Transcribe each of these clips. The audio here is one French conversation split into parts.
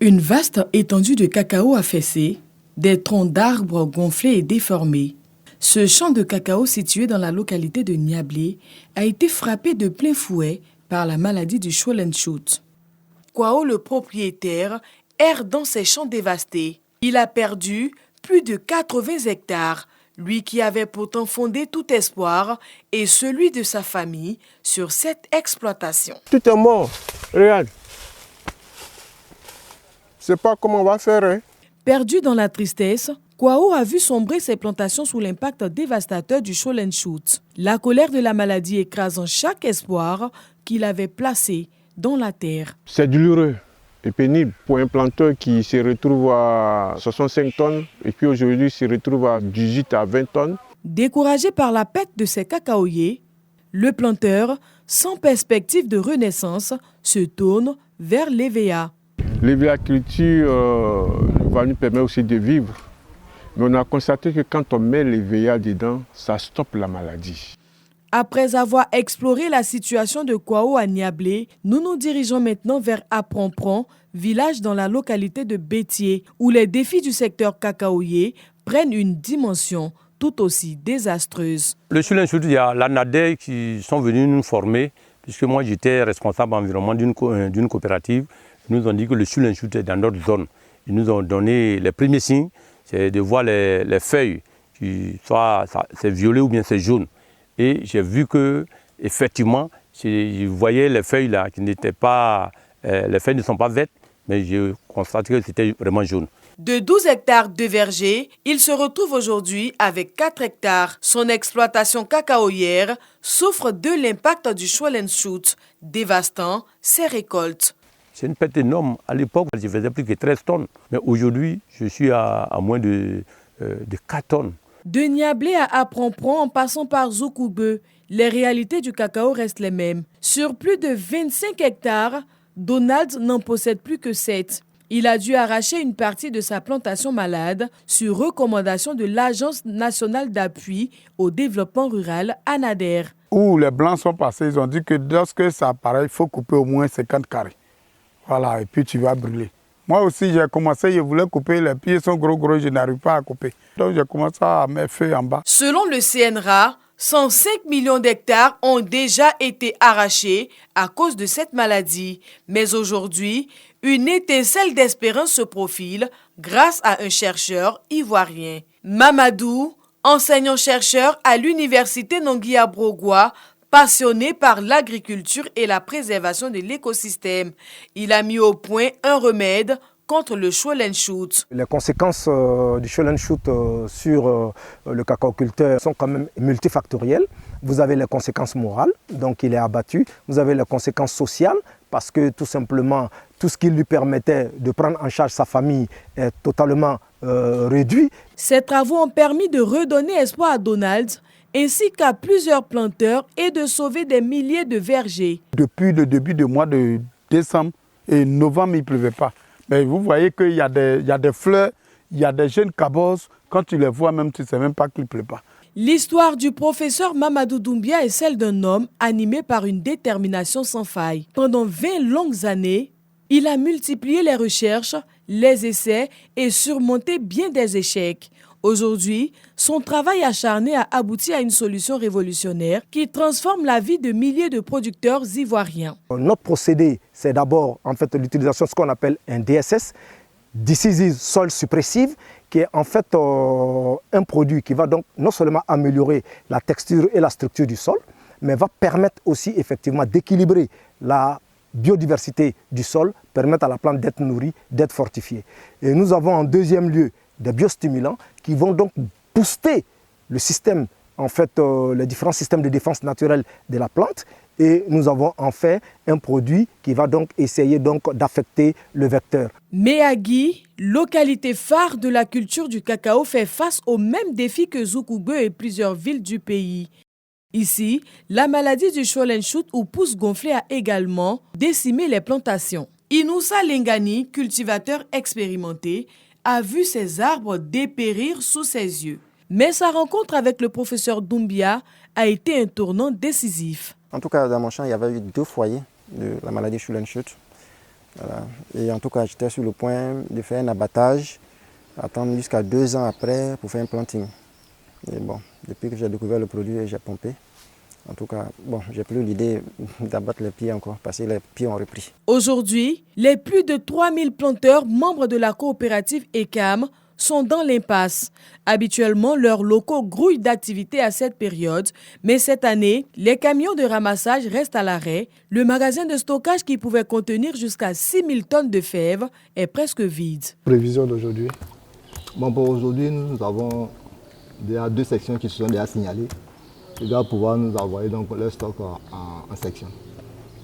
Une vaste étendue de cacao affaissé, des troncs d'arbres gonflés et déformés. Ce champ de cacao situé dans la localité de Niablé a été frappé de plein fouet par la maladie du Schollenschutt. Kwao, le propriétaire, erre dans ses champs dévastés. Il a perdu plus de 80 hectares, lui qui avait pourtant fondé tout espoir et celui de sa famille sur cette exploitation. Tout est mort, regarde. Je ne sais pas comment on va faire. Hein. Perdu dans la tristesse, Kwao a vu sombrer ses plantations sous l'impact dévastateur du Schollenschutt. La colère de la maladie écrasant chaque espoir qu'il avait placé dans la terre. C'est douloureux et pénible pour un planteur qui se retrouve à 65 tonnes et puis aujourd'hui se retrouve à 18 à 20 tonnes. Découragé par la perte de ses cacaoyers, le planteur, sans perspective de renaissance, se tourne vers l'EVA. L'EVA-culture va nous permettre aussi de vivre. Mais on a constaté que quand on met l'EVA dedans, ça stoppe la maladie. Après avoir exploré la situation de Kwao à Niablé, nous nous dirigeons maintenant vers Aprompron, village dans la localité de Bétier, où les défis du secteur cacaoyer prennent une dimension tout aussi désastreuse. Le Schollenschutt, il y a la NADER qui sont venus nous former, puisque moi j'étais responsable environnement d'une coopérative. Ils nous ont dit que le Schollenschutt est dans notre zone. Ils nous ont donné les premiers signes, c'est de voir les feuilles, soit c'est violet ou bien c'est jaune. Et j'ai vu que effectivement, je voyais les feuilles là qui n'étaient pas, les feuilles ne sont pas vertes, mais je constate que c'était vraiment jaune. De 12 hectares de verger, il se retrouve aujourd'hui avec 4 hectares. Son exploitation cacaoyère souffre de l'impact du Schollenschutt, dévastant ses récoltes. C'est une perte énorme. À l'époque, je faisais plus que 13 tonnes. Mais aujourd'hui, je suis à moins de 4 tonnes. De Niablé à Aprompron en passant par Zoukoube, les réalités du cacao restent les mêmes. Sur plus de 25 hectares, Donald n'en possède plus que 7. Il a dû arracher une partie de sa plantation malade sur recommandation de l'Agence nationale d'appui au développement rural, ANADER. Où les blancs sont passés, ils ont dit que lorsque ça apparaît, il faut couper au moins 50 carrés. Voilà, et puis tu vas brûler. Moi aussi, j'ai commencé, je voulais couper, les pieds sont gros, je n'arrive pas à couper. Donc j'ai commencé à mettre feu en bas. Selon le CNRA, 105 millions d'hectares ont déjà été arrachés à cause de cette maladie. Mais aujourd'hui, une étincelle d'espérance se profile grâce à un chercheur ivoirien. Mamadou, enseignant-chercheur à l'université Nongui-Abrogwa, passionné par l'agriculture et la préservation de l'écosystème. Il a mis au point un remède contre le Schollenschutt. Les conséquences du Schollenschutt sur le cacaoculteur sont quand même multifactorielles. Vous avez les conséquences morales, donc il est abattu. Vous avez les conséquences sociales, parce que tout simplement, tout ce qui lui permettait de prendre en charge sa famille est totalement réduit. Ces travaux ont permis de redonner espoir à Donald, ainsi qu'à plusieurs planteurs et de sauver des milliers de vergers. Depuis le début du mois de décembre et novembre, il ne pleuvait pas. Mais vous voyez qu'il y a des fleurs, il y a des jeunes cabosses. Quand tu les vois même, tu ne sais même pas qu'il ne pleut pas. L'histoire du professeur Mamadou Doumbia est celle d'un homme animé par une détermination sans faille. Pendant 20 longues années, il a multiplié les recherches, les essais et surmonté bien des échecs. Aujourd'hui, son travail acharné a abouti à une solution révolutionnaire qui transforme la vie de milliers de producteurs ivoiriens. Notre procédé, c'est d'abord en fait l'utilisation de ce qu'on appelle un DSS, Decisive Soil Suppressive, qui est en fait un produit qui va donc non seulement améliorer la texture et la structure du sol, mais va permettre aussi effectivement d'équilibrer la biodiversité du sol, permettre à la plante d'être nourrie, d'être fortifiée. Et nous avons en deuxième lieu des biostimulants qui vont donc booster le système, en fait, les différents systèmes de défense naturelle de la plante. Et nous avons en fait un produit qui va donc essayer d'affecter le vecteur. Méagui, localité phare de la culture du cacao, fait face aux mêmes défis que Zoukoube et plusieurs villes du pays. Ici, la maladie du Schollenschutt ou pousse gonflée a également décimé les plantations. Inoussa Lengani, cultivateur expérimenté, a vu ses arbres dépérir sous ses yeux. Mais sa rencontre avec le professeur Doumbia a été un tournant décisif. En tout cas, dans mon champ, il y avait eu 2 foyers de la maladie Schollenschutt. Voilà. Et en tout cas, j'étais sur le point de faire un abattage, attendre jusqu'à 2 ans après pour faire un planting. Et bon, depuis que j'ai découvert le produit, j'ai pompé. En tout cas, bon, j'ai plus l'idée d'abattre les pieds encore parce que les pieds ont repris. Aujourd'hui, les plus de 3000 planteurs membres de la coopérative ECAM sont dans l'impasse. Habituellement, leurs locaux grouillent d'activité à cette période, mais cette année, les camions de ramassage restent à l'arrêt. Le magasin de stockage qui pouvait contenir jusqu'à 6000 tonnes de fèves est presque vide. Prévision d'aujourd'hui. Bon, pour aujourd'hui, nous avons déjà 2 sections qui se sont déjà signalées. Ils doivent pouvoir nous envoyer donc leur stock en section.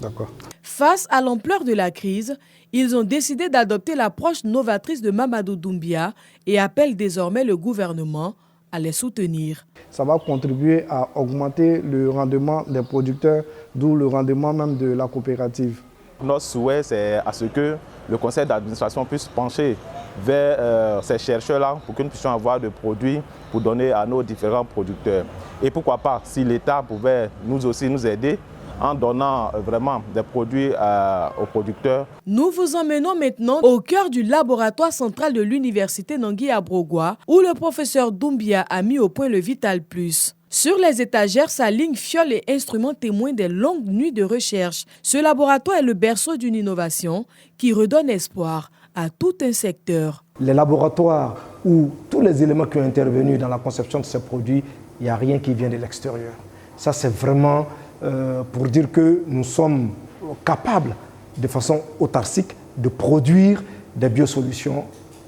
D'accord. Face à l'ampleur de la crise, ils ont décidé d'adopter l'approche novatrice de Mamadou Doumbia et appellent désormais le gouvernement à les soutenir. Ça va contribuer à augmenter le rendement des producteurs, d'où le rendement même de la coopérative. Notre souhait, c'est à ce que le conseil d'administration puisse pencher vers ces chercheurs-là pour que nous puissions avoir des produits pour donner à nos différents producteurs. Et pourquoi pas, si l'État pouvait nous aussi nous aider en donnant vraiment des produits aux producteurs. Nous vous emmenons maintenant au cœur du laboratoire central de l'université Nangui-Abrogwa où le professeur Doumbia a mis au point le Vital Plus. Sur les étagères s'alignent fioles et instruments témoins des longues nuits de recherche. Ce laboratoire est le berceau d'une innovation qui redonne espoir à tout un secteur. Les laboratoires où tous les éléments qui ont intervenu dans la conception de ces produits, il n'y a rien qui vient de l'extérieur. Ça, c'est vraiment pour dire que nous sommes capables, de façon autarcique, de produire des biosolutions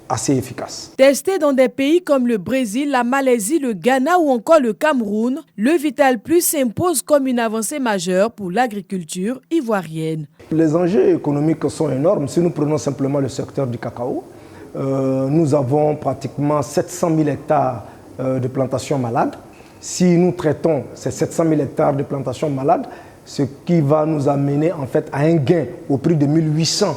assez efficaces. Testé dans des pays comme le Brésil, la Malaisie, le Ghana ou encore le Cameroun, le Vital Plus s'impose comme une avancée majeure pour l'agriculture ivoirienne. Les enjeux économiques sont énormes. Si nous prenons simplement le secteur du cacao, nous avons pratiquement 700 000 hectares de plantations malades. Si nous traitons ces 700 000 hectares de plantations malades, ce qui va nous amener en fait à un gain au prix de 1800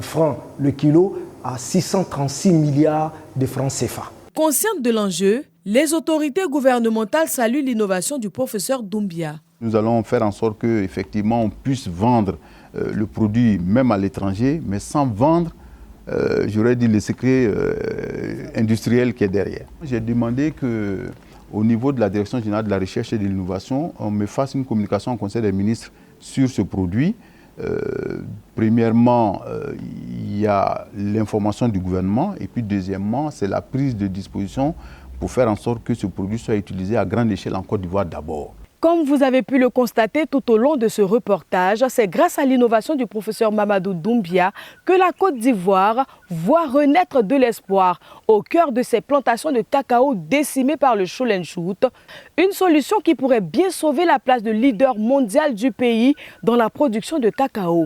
francs le kilo, à 636 milliards de francs CFA. Conscientes de l'enjeu, les autorités gouvernementales saluent l'innovation du professeur Doumbia. Nous allons faire en sorte qu'effectivement on puisse vendre le produit même à l'étranger, mais sans vendre, j'aurais dit, le secret industriel qui est derrière. J'ai demandé qu'au niveau de la Direction générale de la recherche et de l'innovation, on me fasse une communication au Conseil des ministres sur ce produit. Premièrement, il y a l'information du gouvernement et puis deuxièmement, c'est la prise de disposition pour faire en sorte que ce produit soit utilisé à grande échelle en Côte d'Ivoire d'abord. Comme vous avez pu le constater tout au long de ce reportage, c'est grâce à l'innovation du professeur Mamadou Doumbia que la Côte d'Ivoire voit renaître de l'espoir au cœur de ces plantations de cacao décimées par le Shoot. Une solution qui pourrait bien sauver la place de leader mondial du pays dans la production de cacao.